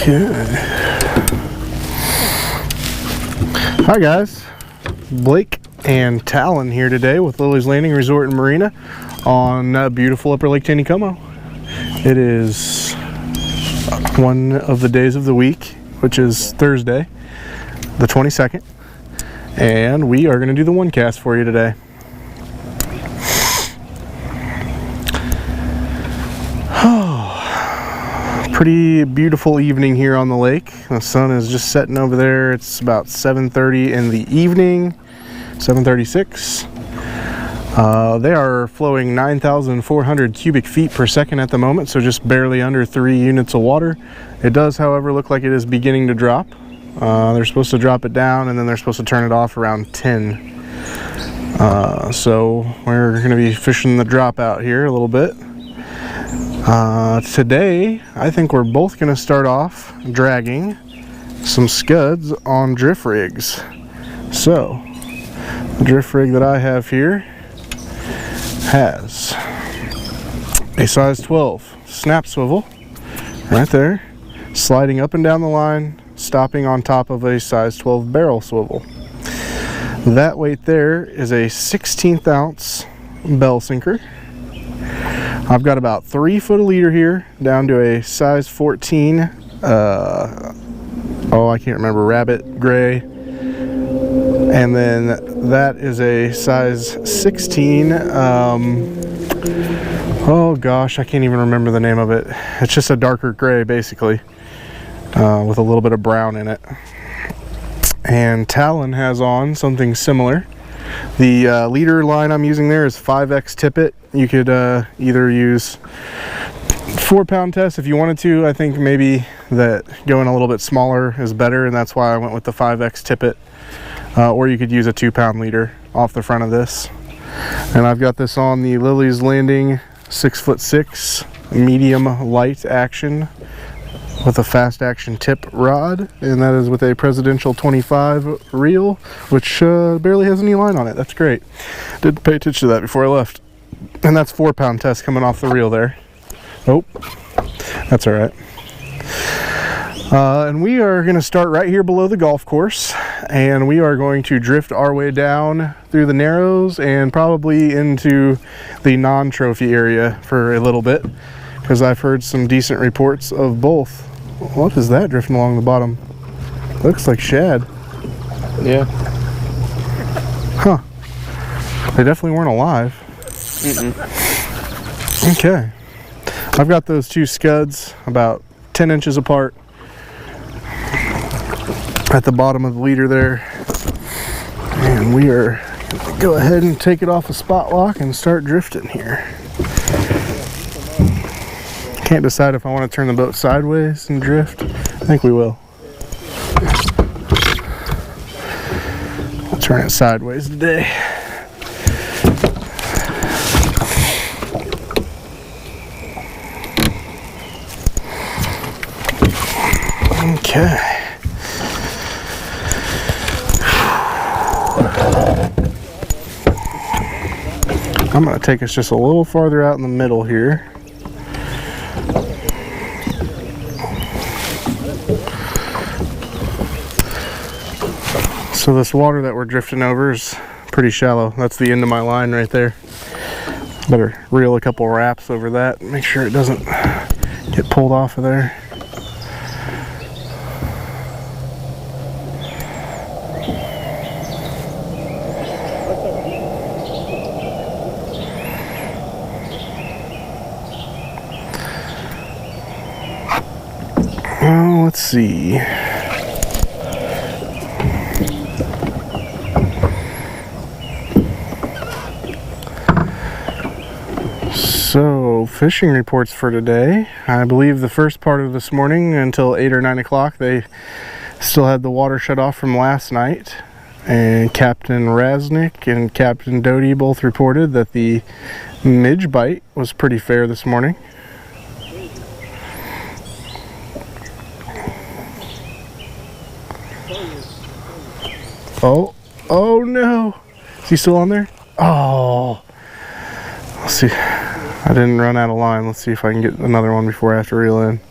Okay. Hi guys, Blake and Talon here today with Lilley's Landing Resort and Marina on beautiful upper Lake Taneycomo. It is one of the days of the week, which is Thursday, the 22nd, and we are going to do the one cast for you today. Pretty beautiful evening here on the lake. The sun is just setting over there. It's about 7:30 in the evening, 7:36. They are flowing 9,400 cubic feet per second at the moment, so just barely under 3 units of water. It does, however, look like it is beginning to drop. They're supposed to drop it down and then they're supposed to turn it off around 10. So we're going to be fishing the drop out here a little bit. Today, I think we're both going to start off dragging some scuds on drift rigs. So, the drift rig that I have here has a size 12 snap swivel right there, sliding up and down the line, stopping on top of a size 12 barrel swivel. That weight there is a 1/16 ounce bell sinker. I've got about 3 foot a leader here, down to a size 14, I can't remember, rabbit gray. And then that is a size 16, oh gosh, I can't even remember the name of it. It's just a darker gray, basically, with a little bit of brown in it. And Talon has on something similar. The leader line I'm using there is 5X tippet. You could either use 4-pound test if you wanted to. I think maybe that going a little bit smaller is better, and that's why I went with the 5X tippet. Or you could use a 2-pound leader off the front of this. And I've got this on the Lilley's Landing 6'6" medium light action with a fast action tip rod, and that is with a Presidential 25 reel, which barely has any line on it. That's great. Didn't pay attention to that before I left. And that's 4-pound test coming off the reel there. Oh, that's all right. And we are going to start right here below the golf course, and we are going to drift our way down through the narrows and probably into the non-trophy area for a little bit, because I've heard some decent reports of both. What is that drifting along the bottom? Looks like shad. Yeah. Huh. They definitely weren't alive. Okay. I've got those 2 scuds about 10 inches apart at the bottom of the leader there. And we are going to go ahead and take it off a spot lock and start drifting here. Can't decide if I want to turn the boat sideways and drift. I think we will. I'll turn it sideways today. Okay. I'm going to take us just a little farther out in the middle here. So this water that we're drifting over is pretty shallow. That's the end of my line right there. Better reel a couple wraps over that, make sure it doesn't get pulled off of there. Let's see. So, fishing reports for today. I believe the first part of this morning until 8 or 9 o'clock, they still had the water shut off from last night. And Captain Raznick and Captain Doty both reported that the midge bite was pretty fair this morning. Oh no! Is he still on there? Oh! Let's see. I didn't run out of line. Let's see if I can get another one before I have to reel in.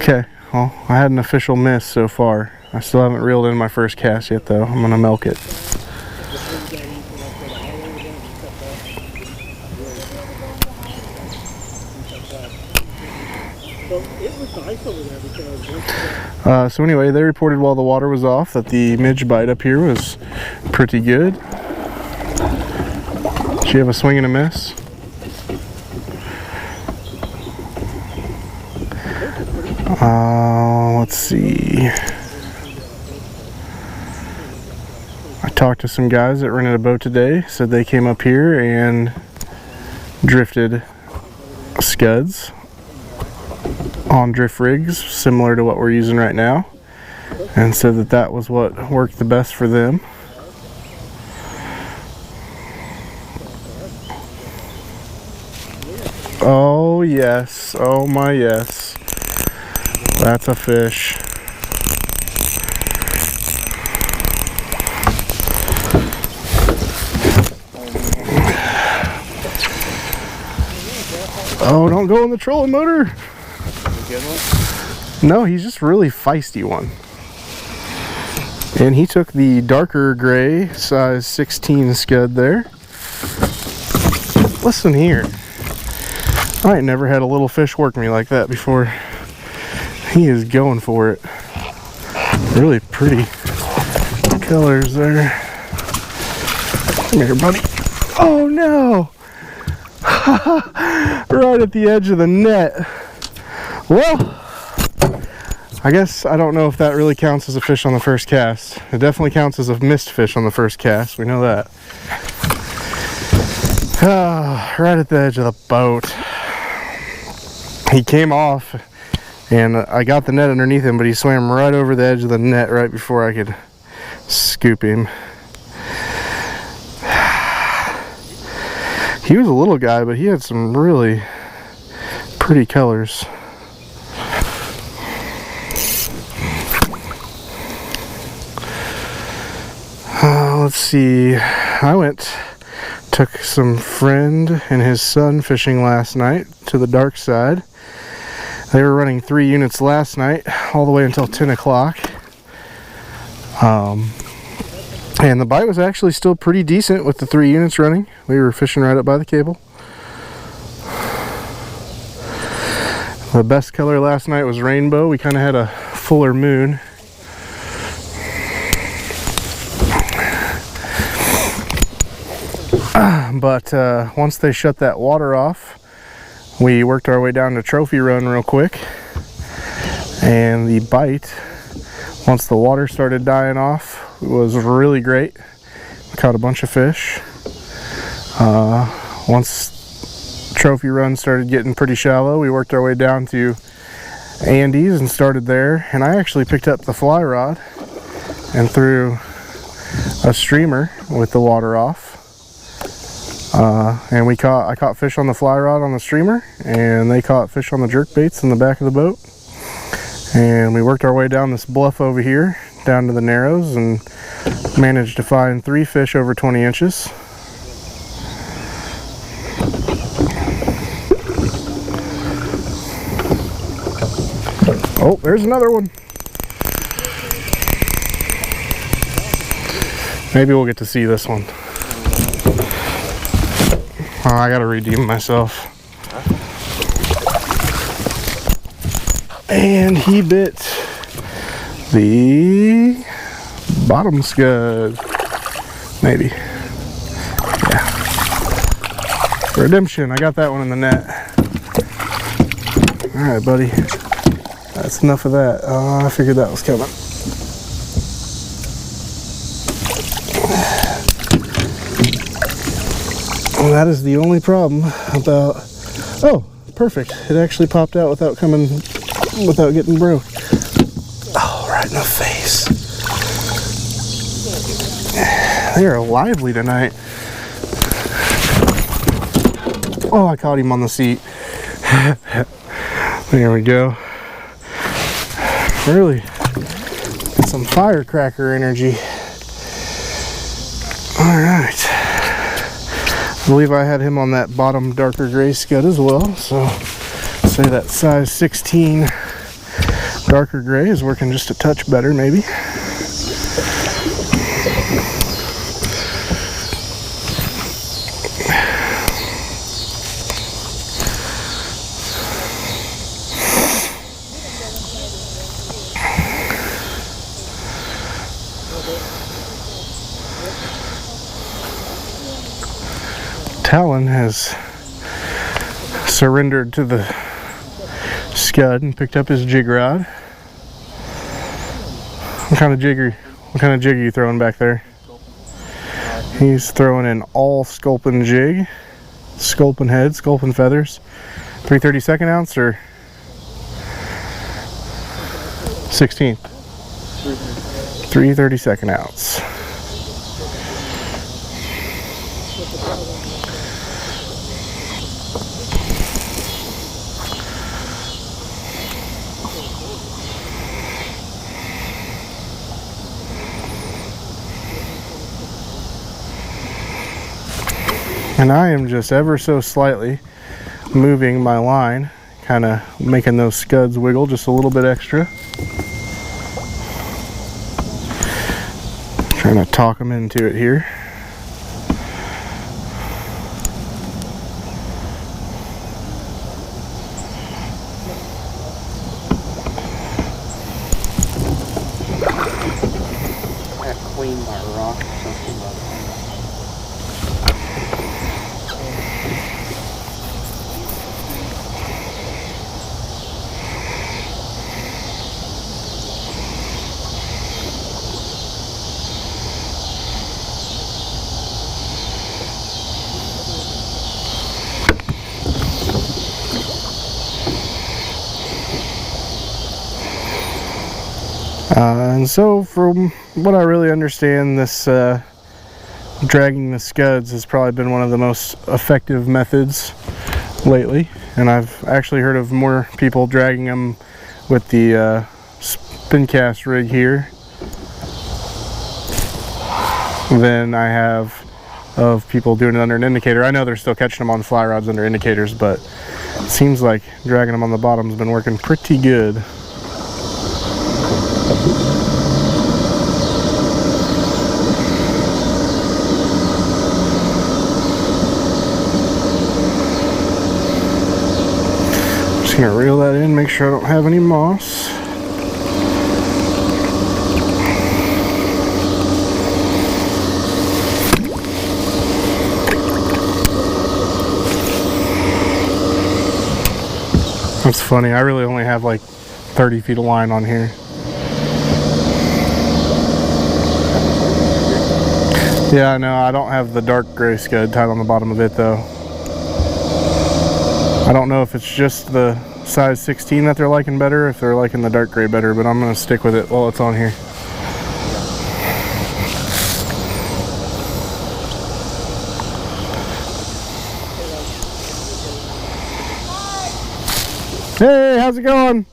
Okay, well, I had an official miss so far. I still haven't reeled in my first cast yet though. I'm gonna milk it. So anyway, they reported while the water was off that the midge bite up here was pretty good. Did you have a swing and a miss? Let's see. I talked to some guys that rented a boat today, said they came up here and drifted scuds on drift rigs similar to what we're using right now, and said that that was what worked the best for them. Oh yes, oh my yes, that's a fish. Oh, don't go in the trolling motor. No, he's just really feisty one. And he took the darker gray size 16 scud there. Listen here. I ain't never had a little fish work me like that before. He is going for it. Really pretty colors there. Come here, buddy. Oh no! Right at the edge of the net. Well, I guess I don't know if that really counts as a fish on the first cast. It definitely counts as a missed fish on the first cast. We know that. Right at the edge of the boat. He came off and I got the net underneath him, but he swam right over the edge of the net right before I could scoop him. He was a little guy, but he had some really pretty colors. Let's see. I took some friend and his son fishing last night to the dark side. They were running 3 units last night, all the way until 10 o'clock. And the bite was actually still pretty decent with the 3 units running. We were fishing right up by the cable. The best color last night was rainbow. We kind of had a fuller moon. But once they shut that water off, we worked our way down to Trophy Run real quick. And the bite, once the water started dying off, was really great. We caught a bunch of fish. Once Trophy Run started getting pretty shallow, we worked our way down to Andy's and started there. And I actually picked up the fly rod and threw a streamer with the water off. And I caught fish on the fly rod on the streamer, and they caught fish on the jerk baits in the back of the boat. And we worked our way down this bluff over here, down to the narrows, and managed to find 3 fish over 20 inches. Oh, there's another one. Maybe we'll get to see this one. Oh, I gotta redeem myself. And he bit the bottom scud. Maybe. Yeah. Redemption. I got that one in the net. Alright, buddy. That's enough of that. I figured that was coming. Well, that is the only problem about... Oh, perfect. It actually popped out without getting broke. Oh, right in the face. They are lively tonight. Oh, I caught him on the seat. There we go. Really got some firecracker energy. All right. I believe I had him on that bottom darker gray scud as well, so say that size 16 Darker gray is working just a touch better, maybe. Talon has surrendered to the scud and picked up his jig rod. What kind of jig are you throwing back there? He's throwing an all sculpin jig, sculpin head, sculpin feathers. 3/32 ounce or 16th? 3/32 ounce. And I am just ever so slightly moving my line, kind of making those scuds wiggle just a little bit extra. Trying to talk them into it here. That clean my rock or something like that. And so from what I really understand, this dragging the scuds has probably been one of the most effective methods lately, and I've actually heard of more people dragging them with the spin cast rig here than I have of people doing it under an indicator. I know they're still catching them on fly rods under indicators, but it seems like dragging them on the bottom has been working pretty good. Just gonna reel that in, make sure I don't have any moss. That's funny, I really only have like 30 feet of line on here. Yeah, no, I don't have the dark gray scud tied on the bottom of it though. I don't know if it's just the size 16 that they're liking better, if they're liking the dark gray better, but I'm gonna stick with it while it's on here. Hey, how's it going?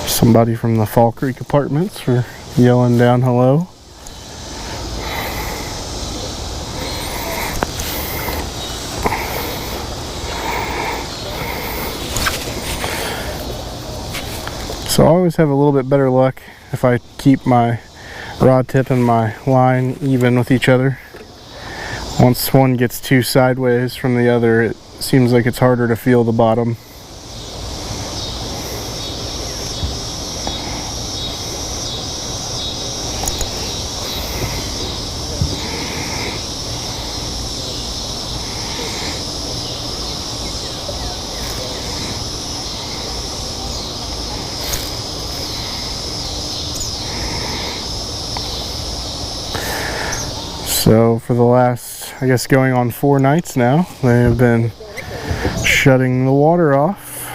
Somebody from the Fall Creek Apartments for yelling down hello. So I always have a little bit better luck if I keep my rod tip and my line even with each other. Once one gets too sideways from the other, it seems like it's harder to feel the bottom. So for the last, I guess going on 4 nights now, they have been shutting the water off.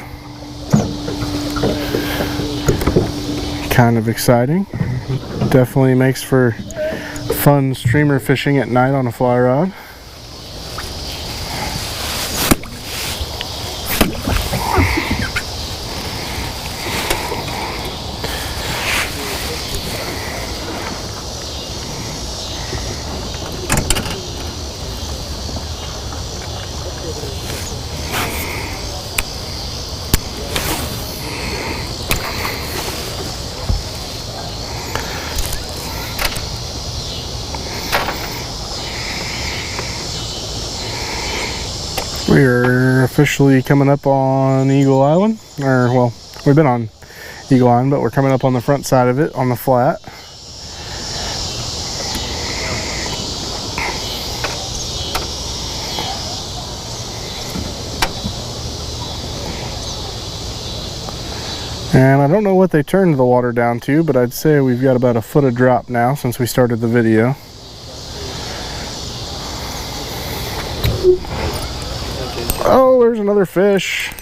Kind of exciting. Definitely makes for fun streamer fishing at night on a fly rod. officially coming up on Eagle Island, or well, we've been on Eagle Island, but we're coming up on the front side of it on the flat. And I don't know what they turned the water down to, but I'd say we've got about a foot of drop now since we started the video. Oh, there's another fish.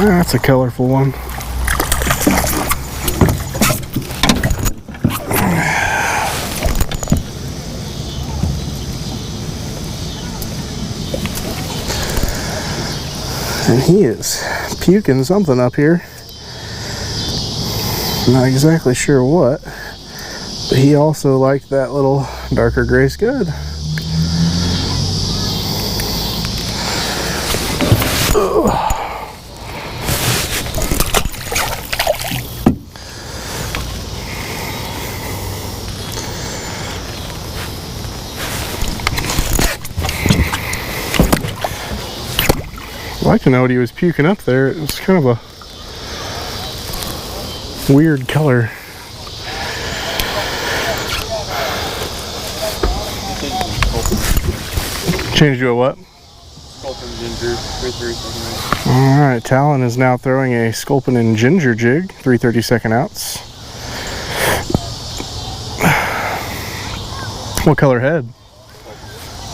That's a colorful one. And he is puking something up here. Not exactly sure what, but he also liked that little darker gray scud. Ugh. I'd like to know what he was puking up there. It was kind of a weird color. Changed to a what? Sculpin ginger, 3/32 ounce. Alright, Talon is now throwing a Sculpin and Ginger jig, 3/32 ounce. What color head?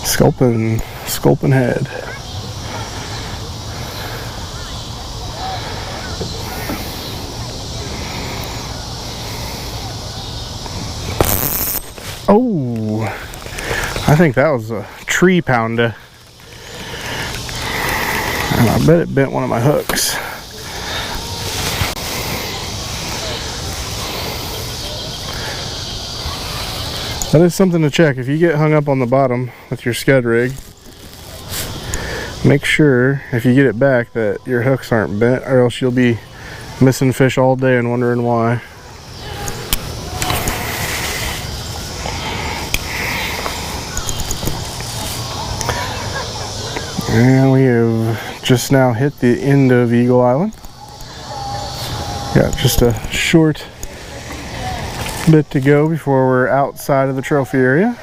Sculpin head. Oh, I think that was a tree pounder. And I bet it bent one of my hooks. That is something to check. If you get hung up on the bottom with your scud rig, make sure if you get it back that your hooks aren't bent, or else you'll be missing fish all day and wondering why. And we have just now hit the end of Eagle Island. Got just a short bit to go before we're outside of the trophy area.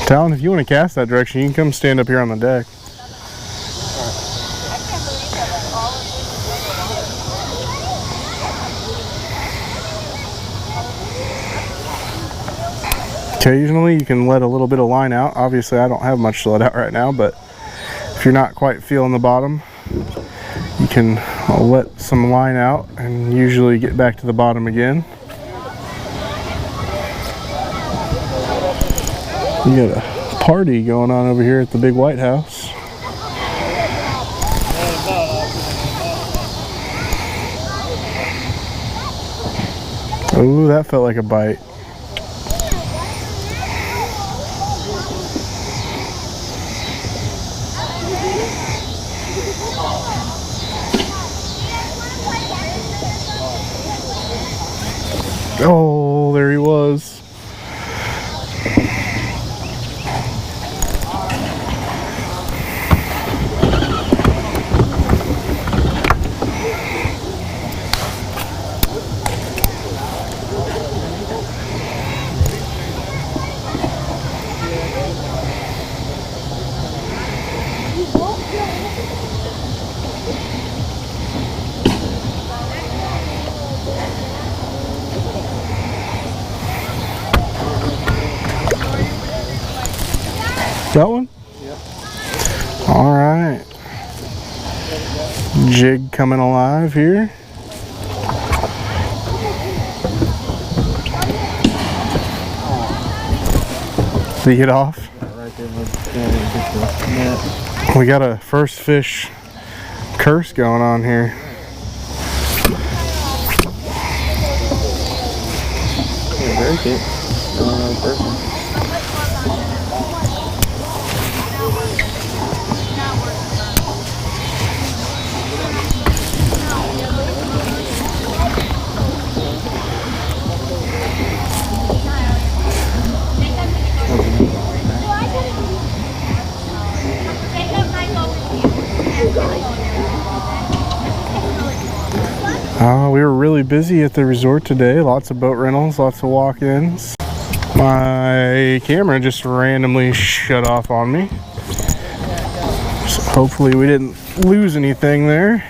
Talon, if you want to cast that direction, you can come stand up here on the deck. Occasionally you can let a little bit of line out. Obviously I don't have much to let out right now, but if you're not quite feeling the bottom, you can let some line out and usually get back to the bottom again. You got a party going on over here at the big White House. Oh, that felt like a bite. Oh, there he was. That one? Yep. All right. Jig coming alive here. Did he get off? Right there. We got a first fish curse going on here. Very good. Person. We were really busy at the resort today. Lots of boat rentals, lots of walk-ins. My camera just randomly shut off on me. So hopefully we didn't lose anything there.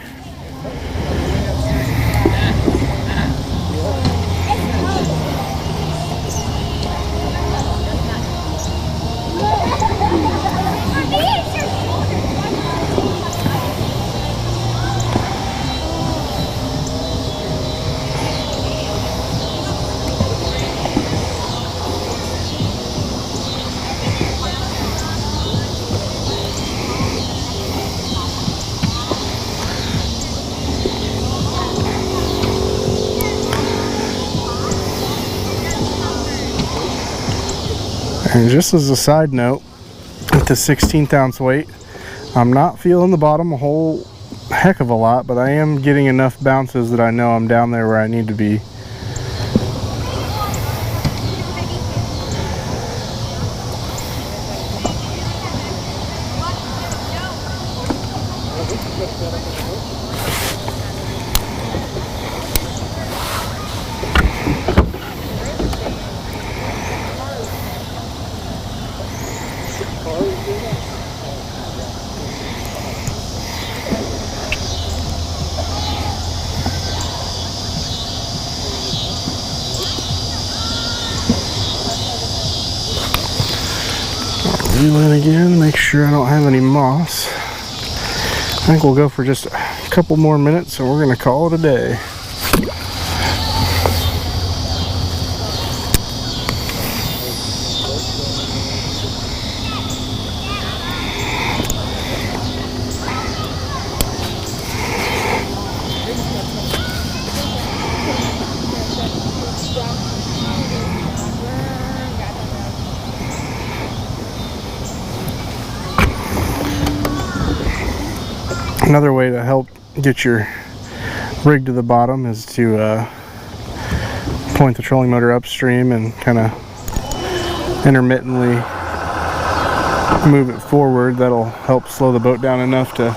And just as a side note, with the 16th ounce weight, I'm not feeling the bottom a whole heck of a lot, but I am getting enough bounces that I know I'm down there where I need to be. Reel in again, make sure I don't have any moss. I think we'll go for just a couple more minutes and we're going to call it a day. Another way to help get your rig to the bottom is to point the trolling motor upstream and kind of intermittently move it forward. That'll help slow the boat down enough to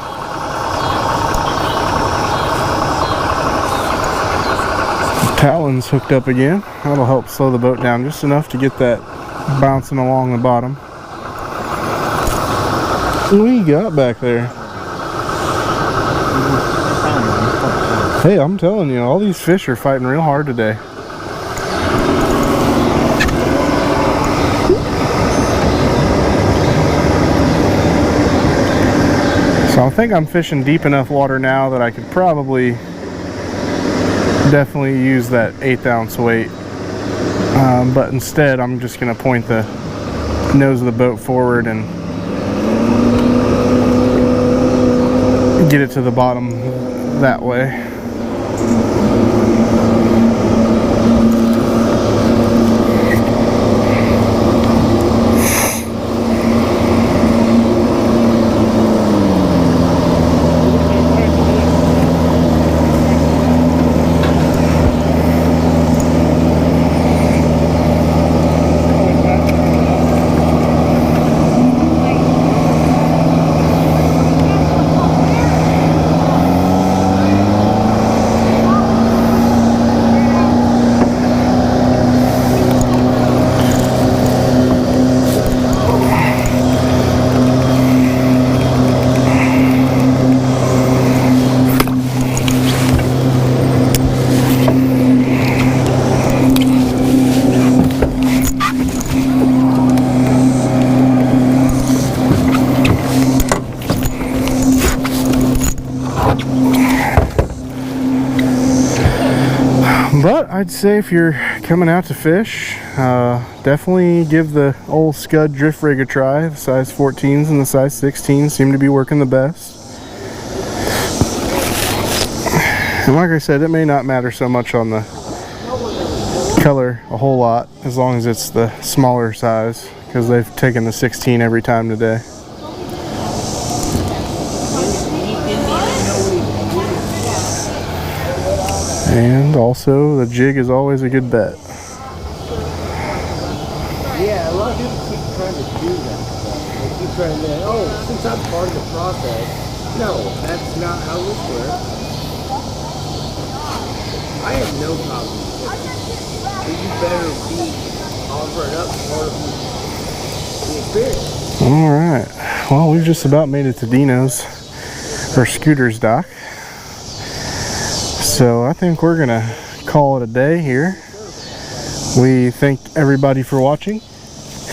Talon's hooked up again. That'll help slow the boat down just enough to get that bouncing along the bottom. What do you got back there? Hey, I'm telling you, all these fish are fighting real hard today. So I think I'm fishing deep enough water now that I could probably definitely use that 1/8 ounce weight. But instead, I'm just going to point the nose of the boat forward and get it to the bottom that way. But I'd say if you're coming out to fish. Definitely give the old Scud drift rig a try. The size 14s and the size 16s seem to be working the best. And like I said, it may not matter so much on the color a whole lot, as long as it's the smaller size, because they've taken the 16 every time today. And also, the jig is always a good bet. Yeah, a lot of people keep trying to do that stuff. They keep trying to, oh, since I'm part of the process. No, that's not how this works. I have no problem with it. But you better be offering up part of the experience. Alright, well, we've just about made it to Dino's, or Scooter's dock. So I think we're gonna call it a day here. We thank everybody for watching,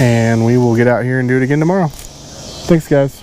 and we will get out here and do it again tomorrow. Thanks, guys.